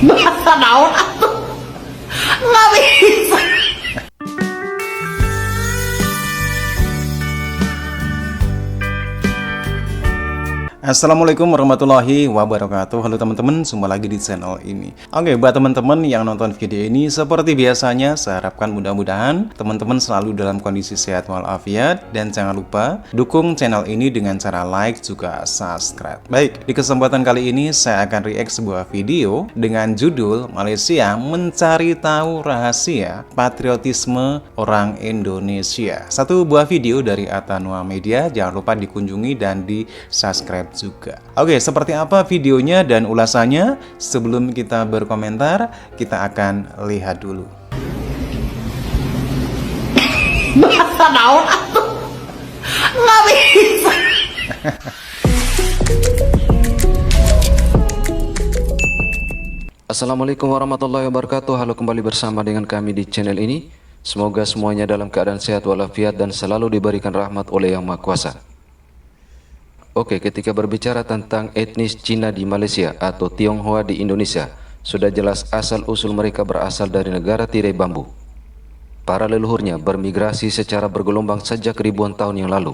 Bahasa naon atuh? Nggak bisa. Assalamualaikum warahmatullahi wabarakatuh. Halo teman-teman, semua lagi di channel ini. Oke, buat teman-teman yang nonton video ini, seperti biasanya saya harapkan mudah-mudahan teman-teman selalu dalam kondisi sehat walafiat. Dan jangan lupa dukung channel ini dengan cara like juga subscribe. Baik, di kesempatan kali ini saya akan react sebuah video dengan judul Malaysia mencari tahu rahasia patriotisme orang Indonesia. Satu buah video dari Atanua Media, jangan lupa dikunjungi dan di subscribe juga. Oke, seperti apa videonya dan ulasannya? Sebelum kita berkomentar, kita akan lihat dulu. Bahasa naon atuh? Nggak bisa. Assalamualaikum warahmatullahi wabarakatuh. Halo, kembali bersama dengan kami di channel ini. Semoga semuanya dalam keadaan sehat walafiat dan selalu diberikan rahmat oleh Yang Maha Kuasa. Oke, ketika berbicara tentang etnis Cina di Malaysia atau Tionghoa di Indonesia, sudah jelas asal-usul mereka berasal dari negara tirai bambu. Para leluhurnya bermigrasi secara bergelombang sejak ribuan tahun yang lalu.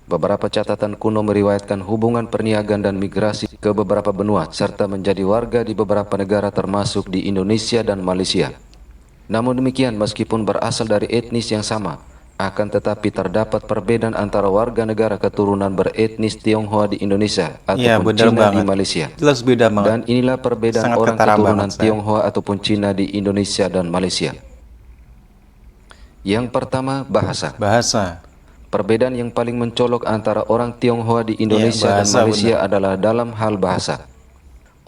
Beberapa catatan kuno meriwayatkan hubungan perniagaan dan migrasi ke beberapa benua serta menjadi warga di beberapa negara termasuk di Indonesia dan Malaysia. Namun demikian, meskipun berasal dari etnis yang sama, akan tetapi terdapat perbedaan antara warga negara keturunan beretnis Tionghoa di Indonesia ataupun Cina di Malaysia. Jelas beda banget. Dan inilah perbedaan Sangat orang ketara keturunan banget, Tionghoa ataupun Cina di Indonesia dan Malaysia. Yang pertama, bahasa. Bahasa. Perbedaan yang paling mencolok antara orang Tionghoa di Indonesia dan Malaysia adalah dalam hal bahasa.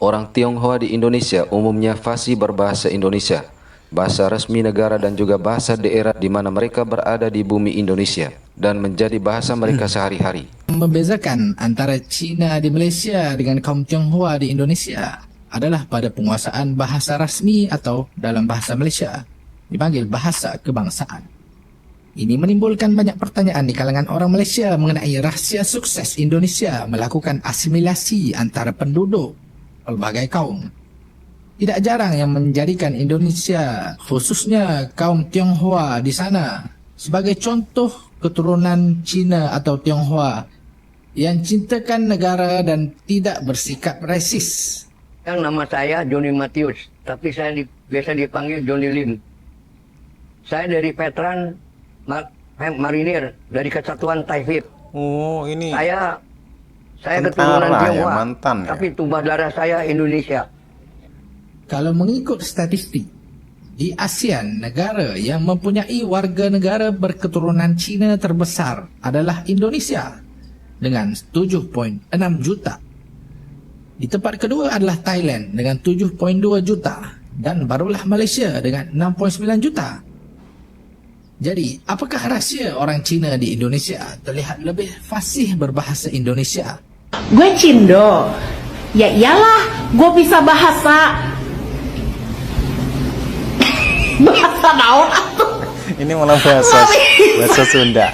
Orang Tionghoa di Indonesia umumnya fasih berbahasa Indonesia, bahasa resmi negara dan juga bahasa daerah di mana mereka berada di bumi Indonesia dan menjadi bahasa mereka sehari-hari. Membezakan antara Cina di Malaysia dengan kaum Tionghoa di Indonesia adalah pada penguasaan bahasa rasmi atau dalam bahasa Malaysia dipanggil bahasa kebangsaan. Ini menimbulkan banyak pertanyaan di kalangan orang Malaysia mengenai rahsia sukses Indonesia melakukan asimilasi antara penduduk pelbagai kaum. Tidak jarang yang menjadikan Indonesia, khususnya kaum Tionghoa di sana, sebagai contoh keturunan Cina atau Tionghoa yang cintakan negara dan tidak bersikap resis. Yang nama saya Johnny Matius, tapi saya biasa dipanggil Johnny Lim. Saya dari veteran marinir dari Kesatuan Taifib. Oh, ini Saya keturunan tentara ya, Tionghoa, mantan ya. tapi tumbah darah saya Indonesia. Kalau mengikut statistik, di ASEAN negara yang mempunyai warga negara berketurunan Cina terbesar adalah Indonesia dengan 7.6 juta. Di tempat kedua adalah Thailand dengan 7.2 juta dan barulah Malaysia dengan 6.9 juta. Jadi, apakah rahsia orang Cina di Indonesia terlihat lebih fasih berbahasa Indonesia? Gue Cindo. Ya iyalah, gue bisa bahasa. Bahasa naon atuh? Ini malah bahasa Sunda.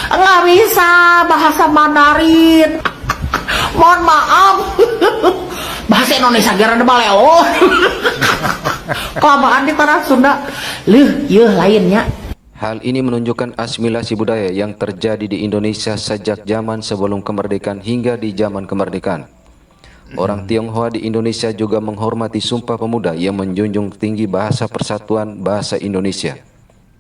Nggak bisa bahasa Mandarin. Mohon maaf. Bahasa Indonesia gara baleo. Kelamaan di tanah Sunda. Yeuh lainnya. Hal ini menunjukkan asimilasi budaya yang terjadi di Indonesia sejak zaman sebelum kemerdekaan hingga di zaman kemerdekaan. Orang Tionghoa di Indonesia juga menghormati Sumpah Pemuda yang menjunjung tinggi bahasa persatuan bahasa Indonesia.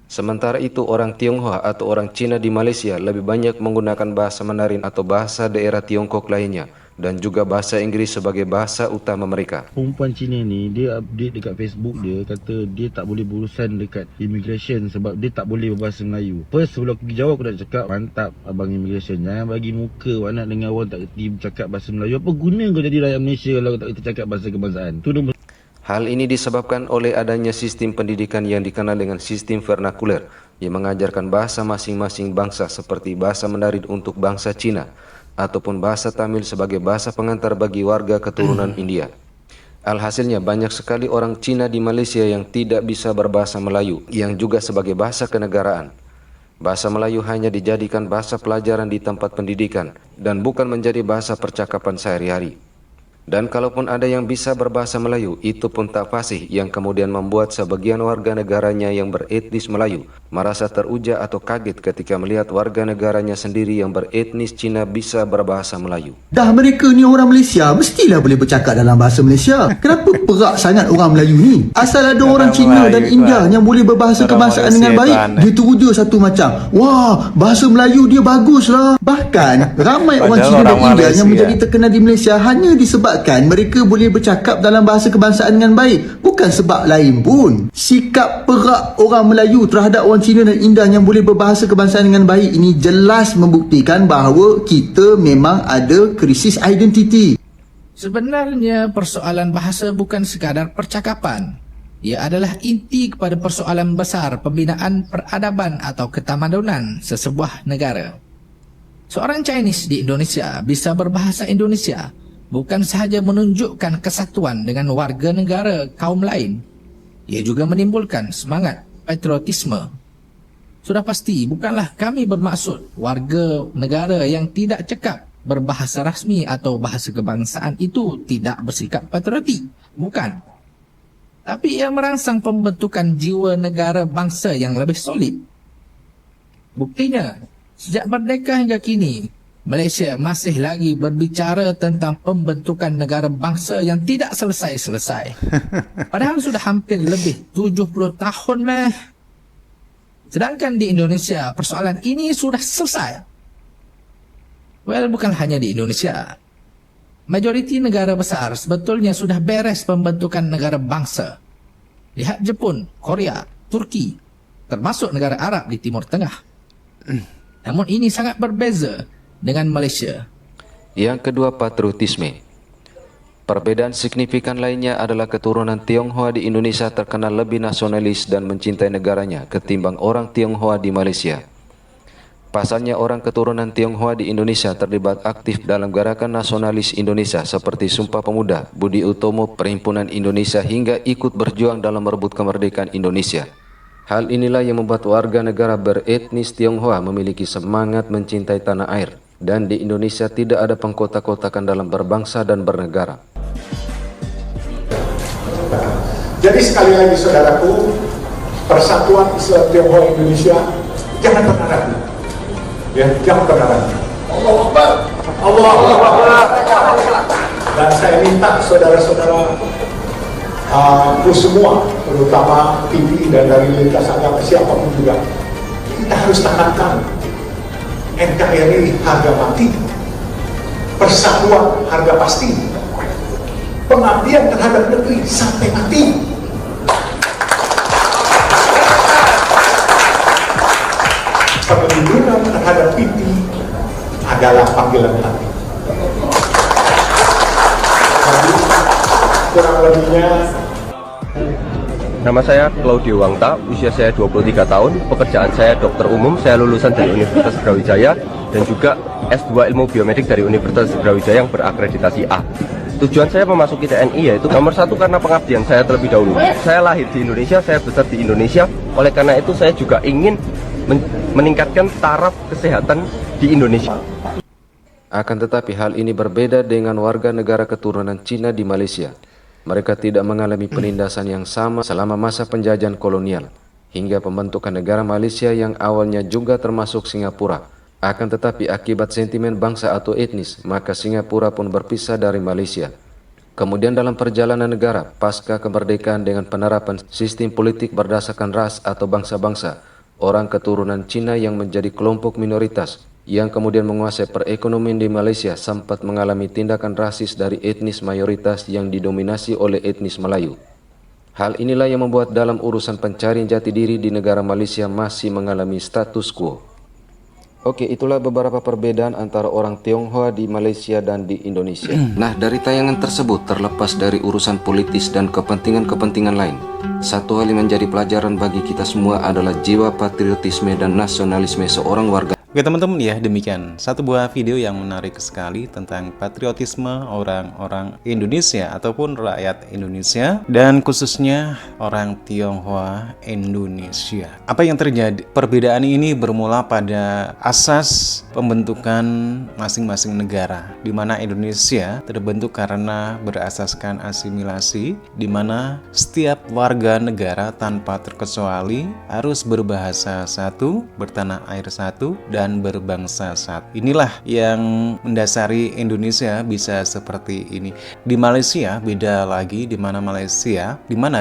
Sementara itu orang Tionghoa atau orang Cina di Malaysia lebih banyak menggunakan bahasa Mandarin atau bahasa daerah Tiongkok lainnya dan juga bahasa Inggris sebagai bahasa utama mereka. Perempuan Cina ni dia update dekat Facebook dia kata dia tak boleh berurusan dekat immigration sebab dia tak boleh berbahasa Melayu. First sebelum aku pergi jawab aku dah cakap, mantap abang immigration, jangan bagi muka awak nak dengan orang tak kerti bercakap bahasa Melayu. Apa guna kau jadi rakyat Malaysia kalau kau tak kerti cakap bahasa kebangsaan? Tu nombor. Hal ini disebabkan oleh adanya sistem pendidikan yang dikenal dengan sistem vernakuler yang mengajarkan bahasa masing-masing bangsa seperti bahasa Mandarin untuk bangsa Cina ataupun bahasa Tamil sebagai bahasa pengantar bagi warga keturunan India. Alhasilnya banyak sekali orang Cina di Malaysia yang tidak bisa berbahasa Melayu yang juga sebagai bahasa kenegaraan. Bahasa Melayu hanya dijadikan bahasa pelajaran di tempat pendidikan dan bukan menjadi bahasa percakapan sehari-hari. Dan kalaupun ada yang bisa berbahasa Melayu, itu pun tak fasih, yang kemudian membuat sebagian warga negaranya yang beretnis Melayu merasa teruja atau kaget ketika melihat warga negaranya sendiri yang beretnis Cina bisa berbahasa Melayu. Dah mereka ni orang Malaysia, mestilah boleh bercakap dalam bahasa Malaysia. Kenapa perak sangat orang Melayu ni? Asal ada orang Cina dan India yang boleh berbahasa kebangsaan dengan baik, dia teruja satu macam, wah, bahasa Melayu dia bagus lah. Bahkan ramai orang Cina dan India yang menjadi terkenal di Malaysia hanya disebabkan mereka boleh bercakap dalam bahasa kebangsaan dengan baik, bukan sebab lain pun. Sikap perak orang Melayu terhadap orang Cina dan India yang boleh berbahasa kebangsaan dengan baik ini jelas membuktikan bahawa kita memang ada krisis identiti. Sebenarnya persoalan bahasa bukan sekadar percakapan. Ia adalah inti kepada persoalan besar pembinaan peradaban atau ketamadunan sesebuah negara. Seorang Chinese di Indonesia bisa berbahasa Indonesia bukan sahaja menunjukkan kesatuan dengan warga negara kaum lain, ia juga menimbulkan semangat patriotisme. Sudah pasti bukanlah kami bermaksud warga negara yang tidak cekap berbahasa rasmi atau bahasa kebangsaan itu tidak bersikap patriotik, bukan. Tapi ia merangsang pembentukan jiwa negara bangsa yang lebih solid. Buktinya, sejak merdeka hingga kini, Malaysia masih lagi berbicara tentang pembentukan negara bangsa yang tidak selesai-selesai. Padahal sudah hampir lebih 70 tahun lah. Sedangkan di Indonesia, persoalan ini sudah selesai. Well, bukan hanya di Indonesia. Majoriti negara besar sebetulnya sudah beres pembentukan negara bangsa. Lihat Jepun, Korea, Turki, termasuk negara Arab di Timur Tengah. Namun ini sangat berbeza dengan Malaysia. Yang kedua, patriotisme. Perbedaan signifikan lainnya adalah keturunan Tionghoa di Indonesia terkenal lebih nasionalis dan mencintai negaranya ketimbang orang Tionghoa di Malaysia. Pasalnya orang keturunan Tionghoa di Indonesia terlibat aktif dalam gerakan nasionalis Indonesia seperti Sumpah Pemuda, Budi Utomo, Perhimpunan Indonesia hingga ikut berjuang dalam merebut kemerdekaan Indonesia. Hal inilah yang membuat warga negara beretnis Tionghoa memiliki semangat mencintai tanah air, dan di Indonesia tidak ada pengkotak-kotakan dalam berbangsa dan bernegara. Jadi sekali lagi saudaraku, persatuan Islam Tionghoa Indonesia jangan pernah ragu. Ya, jangan pernah ragu. Allahu Akbar. Allahu Akbar. Dan saya minta saudara-saudara semua, terutama PPI dan dari lintas agama siapapun juga, kita harus tekankan NKRI harga mati, persatuan harga pasti, pengabdian terhadap negeri sampai mati. Perlindungan terhadap PPI adalah panggilan hati. Jadi kurang lebihnya. Nama saya Claudio Wangta, usia saya 23 tahun, pekerjaan saya dokter umum, saya lulusan dari Universitas Brawijaya dan juga S2 Ilmu Biomedik dari Universitas Brawijaya yang berakreditasi A. Tujuan saya memasuki TNI yaitu nomor satu karena pengabdian saya terlebih dahulu. Saya lahir di Indonesia, saya besar di Indonesia, oleh karena itu saya juga ingin meningkatkan taraf kesehatan di Indonesia. Akan tetapi hal ini berbeda dengan warga negara keturunan Cina di Malaysia. Mereka tidak mengalami penindasan yang sama selama masa penjajahan kolonial, hingga pembentukan negara Malaysia yang awalnya juga termasuk Singapura. Akan tetapi akibat sentimen bangsa atau etnis, maka Singapura pun berpisah dari Malaysia. Kemudian dalam perjalanan negara, pasca kemerdekaan dengan penerapan sistem politik berdasarkan ras atau bangsa-bangsa, orang keturunan Cina yang menjadi kelompok minoritas, yang kemudian menguasai perekonomian di Malaysia sempat mengalami tindakan rasis dari etnis mayoritas yang didominasi oleh etnis Melayu. Hal inilah yang membuat dalam urusan pencarian jati diri di negara Malaysia masih mengalami status quo. Oke, itulah beberapa perbedaan antara orang Tionghoa di Malaysia dan di Indonesia. Nah, dari tayangan tersebut terlepas dari urusan politis dan kepentingan-kepentingan lain, satu hal yang menjadi pelajaran bagi kita semua adalah jiwa patriotisme dan nasionalisme seorang warga. Oke teman-teman ya, demikian satu buah video yang menarik sekali tentang patriotisme orang-orang Indonesia ataupun rakyat Indonesia dan khususnya orang Tionghoa Indonesia. Apa yang terjadi? Perbedaan ini bermula pada asas pembentukan masing-masing negara, di mana Indonesia terbentuk karena berasaskan asimilasi, di mana setiap warga negara tanpa terkecuali harus berbahasa satu, bertanah air satu, dan berbangsa satu. Inilah yang mendasari Indonesia bisa seperti ini. Di Malaysia beda lagi, di mana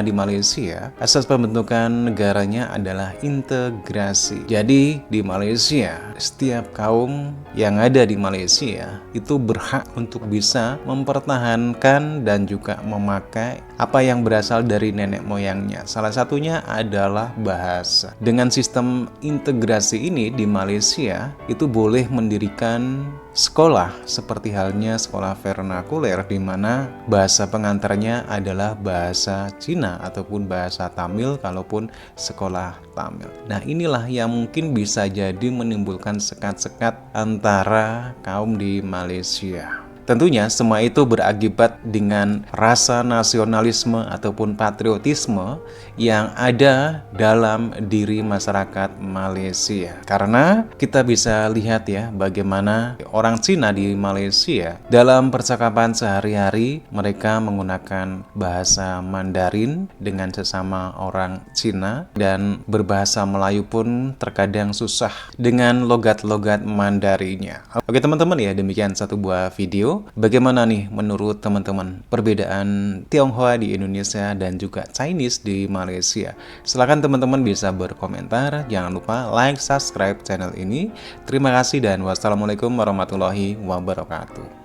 di Malaysia asas pembentukan negaranya adalah integrasi. Jadi di Malaysia setiap kaum yang ada di Malaysia itu berhak untuk bisa mempertahankan dan juga memakai apa yang berasal dari nenek moyangnya. Salah satunya adalah bahasa. Dengan sistem integrasi ini di Malaysia itu boleh mendirikan sekolah seperti halnya sekolah vernakuler, di mana bahasa pengantarnya adalah bahasa Cina ataupun bahasa Tamil kalaupun sekolah Tamil. Nah, inilah yang mungkin bisa jadi menimbulkan sekat-sekat antara kaum di Malaysia. Tentunya semua itu berakibat dengan rasa nasionalisme ataupun patriotisme yang ada dalam diri masyarakat Malaysia. Karena kita bisa lihat ya bagaimana orang Cina di Malaysia dalam percakapan sehari-hari mereka menggunakan bahasa Mandarin dengan sesama orang Cina, dan berbahasa Melayu pun terkadang susah dengan logat-logat Mandarinnya. Oke teman-teman ya, demikian satu buah video. Bagaimana nih menurut teman-teman perbedaan Tionghoa di Indonesia dan juga Chinese di Malaysia? Silahkan teman-teman bisa berkomentar. Jangan lupa like, subscribe channel ini. Terima kasih dan wassalamualaikum warahmatullahi wabarakatuh.